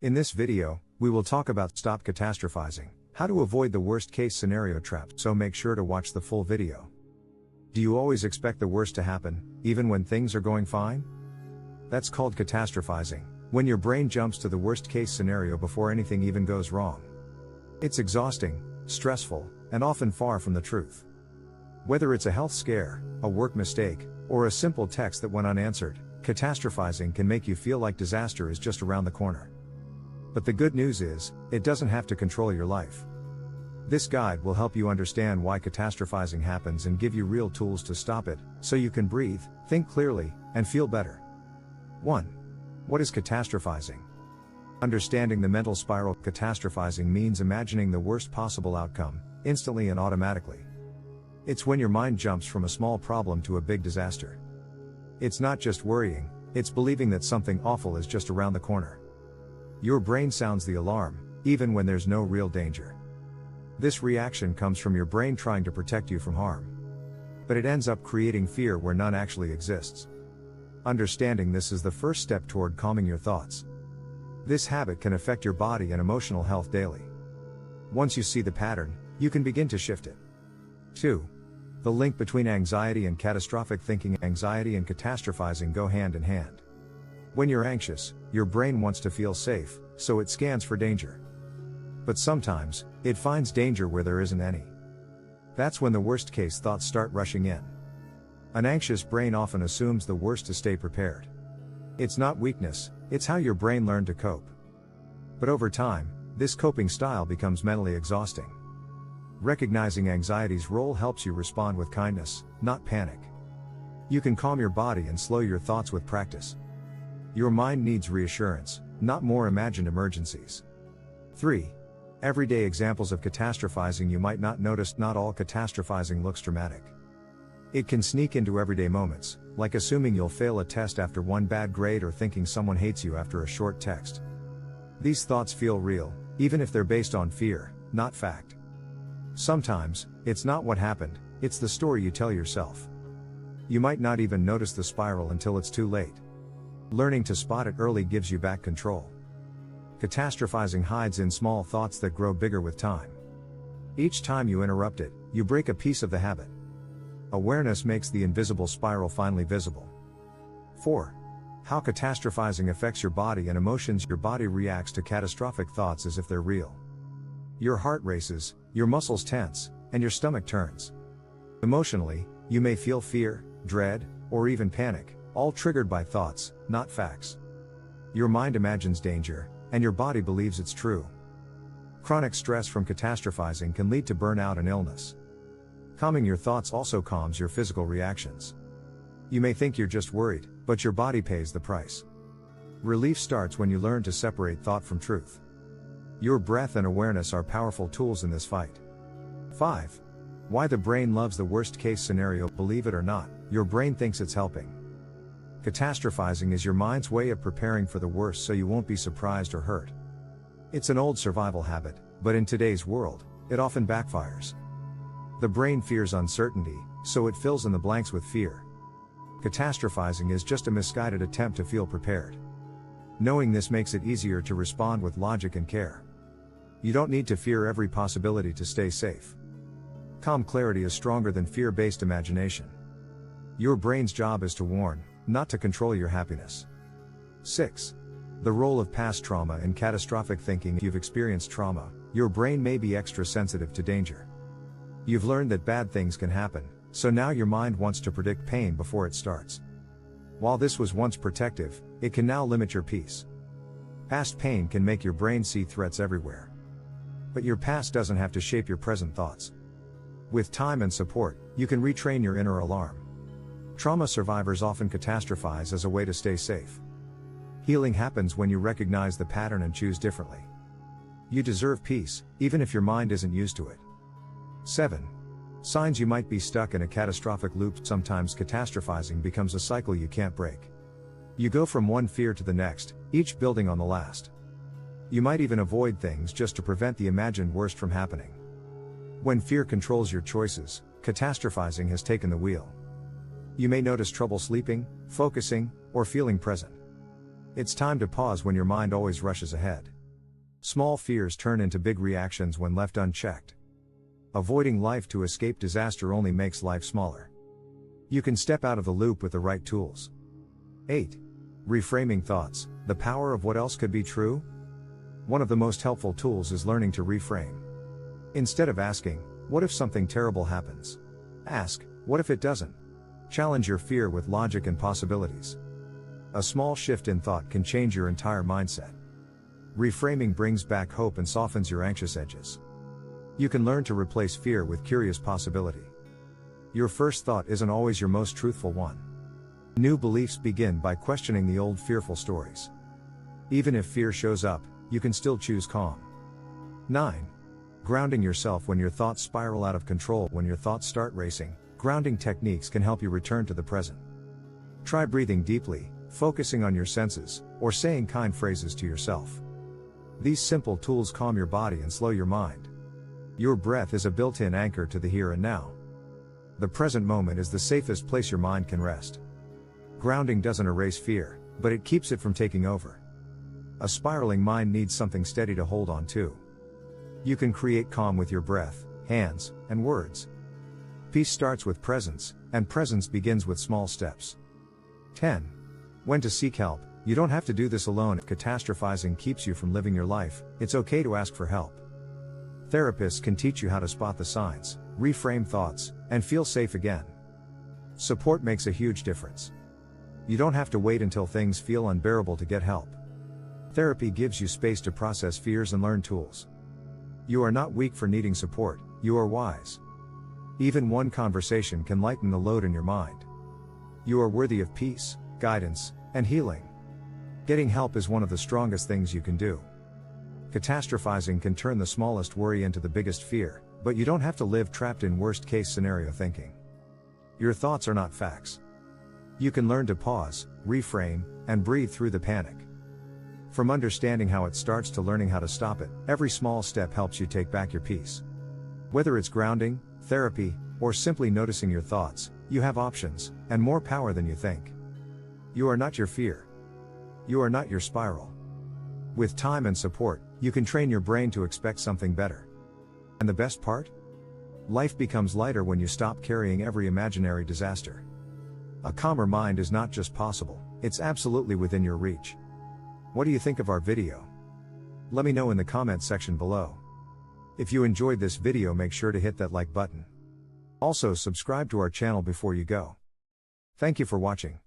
In this video, we will talk about stop catastrophizing, how to avoid the worst case scenario trap, so make sure to watch the full video. Do you always expect the worst to happen, even when things are going fine? That's called catastrophizing, when your brain jumps to the worst case scenario before anything even goes wrong. It's exhausting, stressful, and often far from the truth. Whether it's a health scare, a work mistake, or a simple text that went unanswered, catastrophizing can make you feel like disaster is just around the corner. But the good news is, it doesn't have to control your life. This guide will help you understand why catastrophizing happens and give you real tools to stop it, so you can breathe, think clearly, and feel better. 1. What is catastrophizing? Understanding the mental spiral. Catastrophizing means imagining the worst possible outcome, instantly and automatically. It's when your mind jumps from a small problem to a big disaster. It's not just worrying, it's believing that something awful is just around the corner. Your brain sounds the alarm, even when there's no real danger. This reaction comes from your brain trying to protect you from harm. But it ends up creating fear where none actually exists. Understanding this is the first step toward calming your thoughts. This habit can affect your body and emotional health daily. Once you see the pattern, you can begin to shift it. 2. The link between anxiety and catastrophic thinking. Anxiety and catastrophizing go hand in hand. When you're anxious, your brain wants to feel safe, so it scans for danger. But sometimes, it finds danger where there isn't any. That's when the worst case thoughts start rushing in. An anxious brain often assumes the worst to stay prepared. It's not weakness, it's how your brain learned to cope. But over time, this coping style becomes mentally exhausting. Recognizing anxiety's role helps you respond with kindness, not panic. You can calm your body and slow your thoughts with practice. Your mind needs reassurance, not more imagined emergencies. 3. Everyday examples of catastrophizing. You might not notice not all catastrophizing looks dramatic. It can sneak into everyday moments, like assuming you'll fail a test after one bad grade or thinking someone hates you after a short text. These thoughts feel real, even if they're based on fear, not fact. Sometimes, it's not what happened, it's the story you tell yourself. You might not even notice the spiral until it's too late. Learning to spot it early gives you back control. Catastrophizing hides in small thoughts that grow bigger with time. Each time you interrupt it, you break a piece of the habit. Awareness makes the invisible spiral finally visible. 4. How catastrophizing affects your body and emotions. Your body reacts to catastrophic thoughts as if they're real. Your heart races, your muscles tense, and your stomach turns. Emotionally, you may feel fear, dread, or even panic, all triggered by thoughts, not facts. Your mind imagines danger, and your body believes it's true. Chronic stress from catastrophizing can lead to burnout and illness. Calming your thoughts also calms your physical reactions. You may think you're just worried, but your body pays the price. Relief starts when you learn to separate thought from truth. Your breath and awareness are powerful tools in this fight. 5. Why the brain loves the worst case scenario. Believe it or not, your brain thinks it's helping. Catastrophizing is your mind's way of preparing for the worst so you won't be surprised or hurt. It's an old survival habit, but in today's world, it often backfires. The brain fears uncertainty, so it fills in the blanks with fear. Catastrophizing is just a misguided attempt to feel prepared. Knowing this makes it easier to respond with logic and care. You don't need to fear every possibility to stay safe. Calm clarity is stronger than fear-based imagination. Your brain's job is to warn, not to control your happiness. 6. The role of past trauma in catastrophic thinking. If you've experienced trauma, your brain may be extra sensitive to danger. You've learned that bad things can happen, so now your mind wants to predict pain before it starts. While this was once protective, it can now limit your peace. Past pain can make your brain see threats everywhere. But your past doesn't have to shape your present thoughts. With time and support, you can retrain your inner alarm. Trauma survivors often catastrophize as a way to stay safe. Healing happens when you recognize the pattern and choose differently. You deserve peace, even if your mind isn't used to it. 7. Signs you might be stuck in a catastrophic loop. Sometimes catastrophizing becomes a cycle you can't break. You go from one fear to the next, each building on the last. You might even avoid things just to prevent the imagined worst from happening. When fear controls your choices, catastrophizing has taken the wheel. You may notice trouble sleeping, focusing, or feeling present. It's time to pause when your mind always rushes ahead. Small fears turn into big reactions when left unchecked. Avoiding life to escape disaster only makes life smaller. You can step out of the loop with the right tools. 8. Reframing thoughts, the power of what else could be true? One of the most helpful tools is learning to reframe. Instead of asking, what if something terrible happens? Ask, what if it doesn't? Challenge your fear with logic and possibilities. A small shift in thought can change your entire mindset. Reframing brings back hope and softens your anxious edges. You can learn to replace fear with curious possibility. Your first thought isn't always your most truthful one. New beliefs begin by questioning the old fearful stories. Even if fear shows up, you can still choose calm. 9. Grounding yourself when your thoughts spiral out of control. When your thoughts start racing, grounding techniques can help you return to the present. Try breathing deeply, focusing on your senses, or saying kind phrases to yourself. These simple tools calm your body and slow your mind. Your breath is a built-in anchor to the here and now. The present moment is the safest place your mind can rest. Grounding doesn't erase fear, but it keeps it from taking over. A spiraling mind needs something steady to hold on to. You can create calm with your breath, hands, and words. Peace starts with presence, and presence begins with small steps. 10. When to seek help. You don't have to do this alone. If catastrophizing keeps you from living your life, it's okay to ask for help. Therapists can teach you how to spot the signs, reframe thoughts, and feel safe again. Support makes a huge difference. You don't have to wait until things feel unbearable to get help. Therapy gives you space to process fears and learn tools. You are not weak for needing support, you are wise. Even one conversation can lighten the load in your mind. You are worthy of peace, guidance, and healing. Getting help is one of the strongest things you can do. Catastrophizing can turn the smallest worry into the biggest fear, but you don't have to live trapped in worst-case scenario thinking. Your thoughts are not facts. You can learn to pause, reframe, and breathe through the panic. From understanding how it starts to learning how to stop it, every small step helps you take back your peace. Whether it's grounding, therapy, or simply noticing your thoughts, you have options, and more power than you think. You are not your fear. You are not your spiral. With time and support, you can train your brain to expect something better. And the best part? Life becomes lighter when you stop carrying every imaginary disaster. A calmer mind is not just possible, it's absolutely within your reach. What do you think of our video? Let me know in the comments section below. If you enjoyed this video, make sure to hit that like button. Also, subscribe to our channel before you go. Thank you for watching.